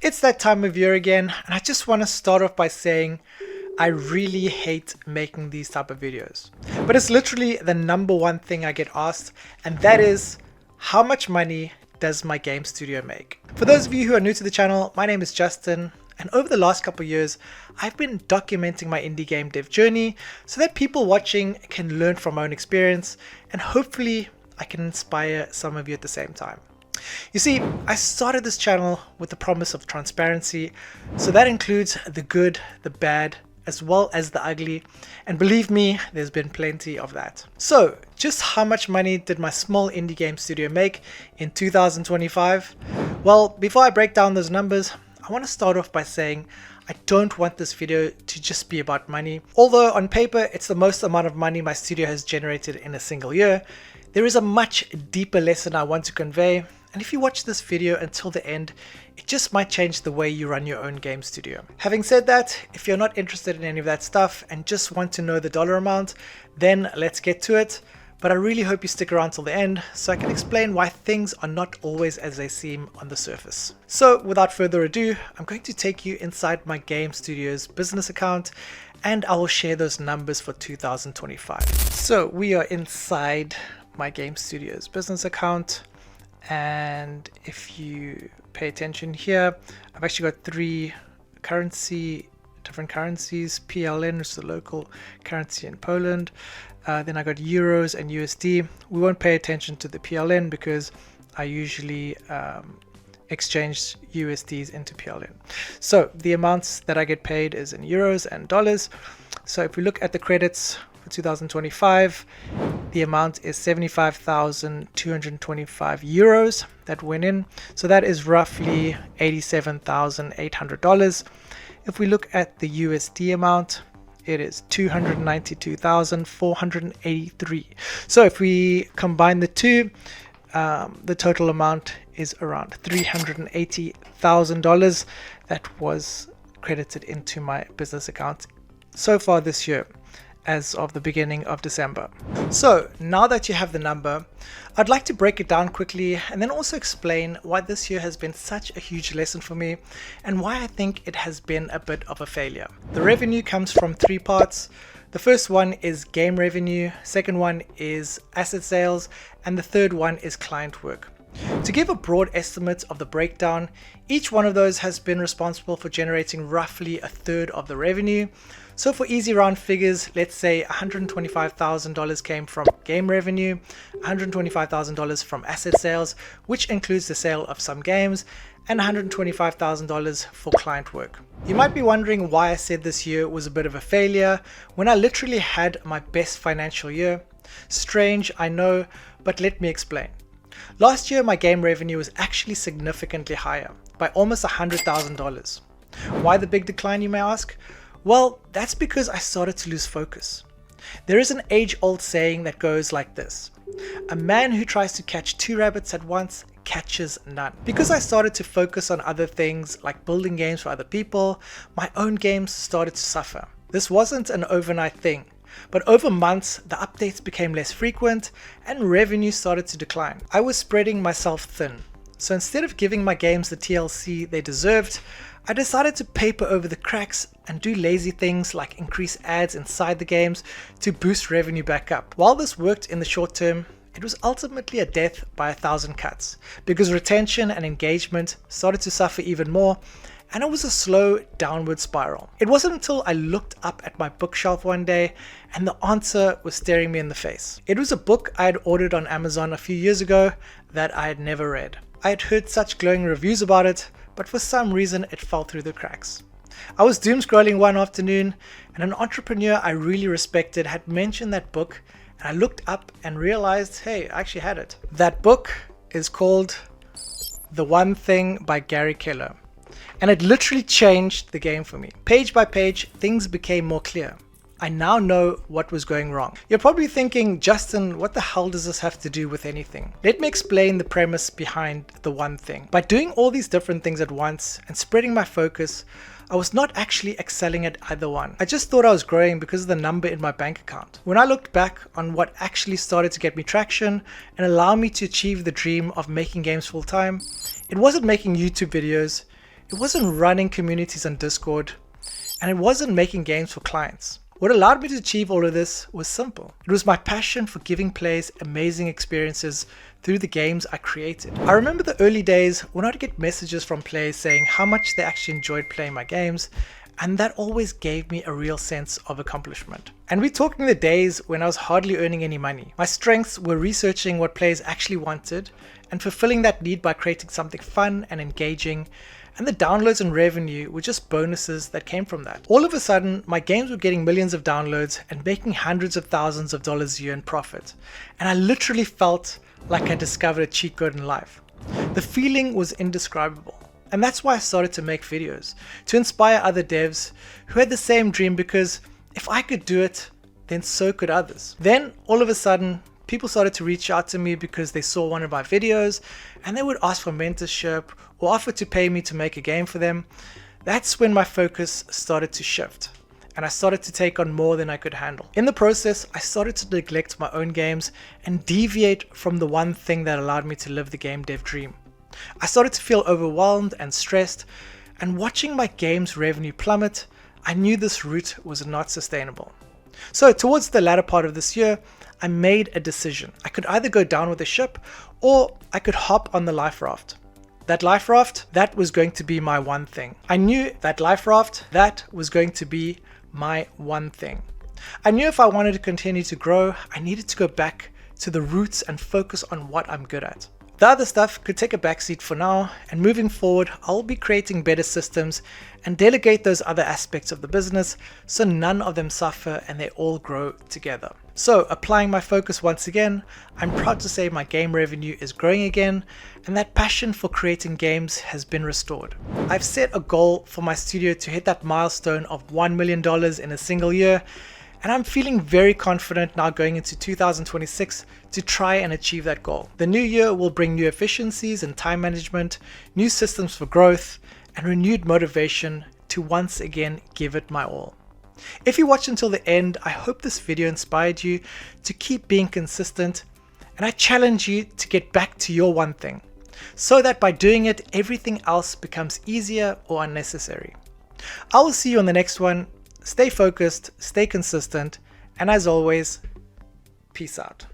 It's that time of year again, and I just want to start off by saying I really hate making these type of videos. But it's literally the number one thing I get asked, and that is, how much money does my game studio make? For those of you who are new to the channel, my name is Justin, and over the last couple of years, I've been documenting my indie game dev journey so that people watching can learn from my own experience, and hopefully I can inspire some of you at the same time. You see, I started this channel with the promise of transparency, so that includes the good, the bad, as well as the ugly, and believe me, there's been plenty of that. So, just how much money did my small indie game studio make in 2025? Well, before I break down those numbers, I want to start off by saying I don't want this video to just be about money. Although on paper, it's the most amount of money my studio has generated in a single year, there is a much deeper lesson I want to convey. And if you watch this video until the end, it just might change the way you run your own game studio. Having said that, if you're not interested in any of that stuff and just want to know the dollar amount, then let's get to it. But I really hope you stick around till the end so I can explain why things are not always as they seem on the surface. So without further ado, I'm going to take you inside my game studio's business account and I will share those numbers for 2025. So we are inside my game studio's business account. And if you pay attention here, I've actually got three different currencies. PLN is the local currency in Poland. Then I got euros and USD. We won't pay attention to the PLN because I usually exchange USDs into PLN. So the amounts that I get paid is in euros and dollars. So if we look at the credits for 2025, the amount is 75,225 euros that went in. So that is roughly $87,800. If we look at the USD amount, it is 292,483. So if we combine the two, the total amount is around $380,000 that was credited into my business account so far this year, as of the beginning of December. So now that you have the number, I'd like to break it down quickly and then also explain why this year has been such a huge lesson for me and why I think it has been a bit of a failure. The revenue comes from three parts. The first one is game revenue, second one is asset sales, and the third one is client work. To give a broad estimate of the breakdown, each one of those has been responsible for generating roughly a third of the revenue. So for easy round figures, let's say $125,000 came from game revenue, $125,000 from asset sales, which includes the sale of some games, and $125,000 for client work. You might be wondering why I said this year was a bit of a failure when I literally had my best financial year. Strange, I know, but let me explain. Last year, my game revenue was actually significantly higher, by almost $100,000. Why the big decline, you may ask? Well, that's because I started to lose focus. There is an age-old saying that goes like this: a man who tries to catch two rabbits at once catches none. Because I started to focus on other things like building games for other people, my own games started to suffer. This wasn't an overnight thing, but over months, the updates became less frequent and revenue started to decline. I was spreading myself thin. So instead of giving my games the TLC they deserved, I decided to paper over the cracks and do lazy things like increase ads inside the games to boost revenue back up. While this worked in the short term, it was ultimately a death by 1,000 cuts because retention and engagement started to suffer even more, and it was a slow downward spiral. It wasn't until I looked up at my bookshelf one day and the answer was staring me in the face. It was a book I had ordered on Amazon a few years ago that I had never read. I had heard such glowing reviews about it, but for some reason it fell through the cracks. I was doom scrolling one afternoon and an entrepreneur I really respected had mentioned that book, and I looked up and realized, hey, I actually had it. That book is called The One Thing by Gary Keller, and it literally changed the game for me. Page by page, things became more clear. I now know what was going wrong. You're probably thinking, Justin, what the hell does this have to do with anything? Let me explain the premise behind The One Thing. By doing all these different things at once and spreading my focus, I was not actually excelling at either one. I just thought I was growing because of the number in my bank account. When I looked back on what actually started to get me traction and allow me to achieve the dream of making games full time, it wasn't making YouTube videos, It wasn't running communities on Discord, and it wasn't making games for clients. What allowed me to achieve all of this was simple. It was my passion for giving players amazing experiences through the games I created. I remember the early days when I'd get messages from players saying how much they actually enjoyed playing my games, and that always gave me a real sense of accomplishment. And we're talking the days when I was hardly earning any money. My strengths were researching what players actually wanted and fulfilling that need by creating something fun and engaging, and the downloads and revenue were just bonuses that came from that. All of a sudden, my games were getting millions of downloads and making hundreds of thousands of dollars a year in profit. And I literally felt like I discovered a cheat code in life. The feeling was indescribable. And that's why I started to make videos, to inspire other devs who had the same dream, because if I could do it, then so could others. Then all of a sudden, people started to reach out to me because they saw one of my videos and they would ask for mentorship or offer to pay me to make a game for them. That's when my focus started to shift and I started to take on more than I could handle. In the process, I started to neglect my own games and deviate from the one thing that allowed me to live the game dev dream. I started to feel overwhelmed and stressed, and watching my game's revenue plummet, I knew this route was not sustainable. So towards the latter part of this year, I made a decision. I could either go down with the ship or I could hop on the life raft. That life raft, that was going to be my one thing. I knew that life raft, that was going to be my one thing. I knew if I wanted to continue to grow, I needed to go back to the roots and focus on what I'm good at. The other stuff could take a backseat for now, and moving forward, I'll be creating better systems and delegate those other aspects of the business so none of them suffer and they all grow together. So applying my focus once again, I'm proud to say my game revenue is growing again, and that passion for creating games has been restored. I've set a goal for my studio to hit that milestone of $1 million in a single year, and I'm feeling very confident now going into 2026 to try and achieve that goal. The new year will bring new efficiencies and time management, new systems for growth, and renewed motivation to once again give it my all. If you watched until the end, I hope this video inspired you to keep being consistent, and I challenge you to get back to your one thing, so that by doing it, everything else becomes easier or unnecessary. I will see you on the next one. Stay focused, stay consistent, and as always, peace out.